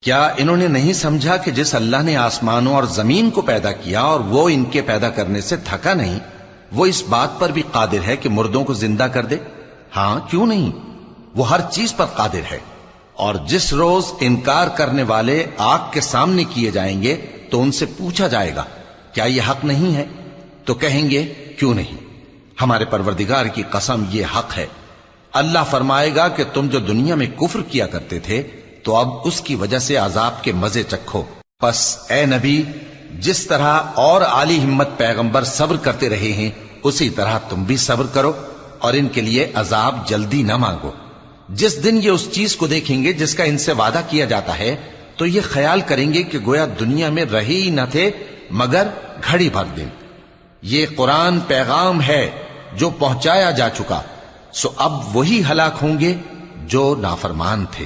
کیا انہوں نے نہیں سمجھا کہ جس اللہ نے آسمانوں اور زمین کو پیدا کیا اور وہ ان کے پیدا کرنے سے تھکا نہیں، وہ اس بات پر بھی قادر ہے کہ مردوں کو زندہ کر دے؟ ہاں، کیوں نہیں، وہ ہر چیز پر قادر ہے۔ اور جس روز انکار کرنے والے آگ کے سامنے کیے جائیں گے تو ان سے پوچھا جائے گا کیا یہ حق نہیں ہے؟ تو کہیں گے کیوں نہیں، ہمارے پروردگار کی قسم یہ حق ہے۔ اللہ فرمائے گا کہ تم جو دنیا میں کفر کیا کرتے تھے تو اب اس کی وجہ سے عذاب کے مزے چکھو۔ پس اے نبی، جس طرح اور عالی ہمت پیغمبر صبر کرتے رہے ہیں اسی طرح تم بھی صبر کرو، اور ان کے لیے عذاب جلدی نہ مانگو۔ جس دن یہ اس چیز کو دیکھیں گے جس کا ان سے وعدہ کیا جاتا ہے تو یہ خیال کریں گے کہ گویا دنیا میں رہے ہی نہ تھے مگر گھڑی بھر دن۔ یہ قرآن پیغام ہے جو پہنچایا جا چکا، سو اب وہی ہلاک ہوں گے جو نافرمان تھے۔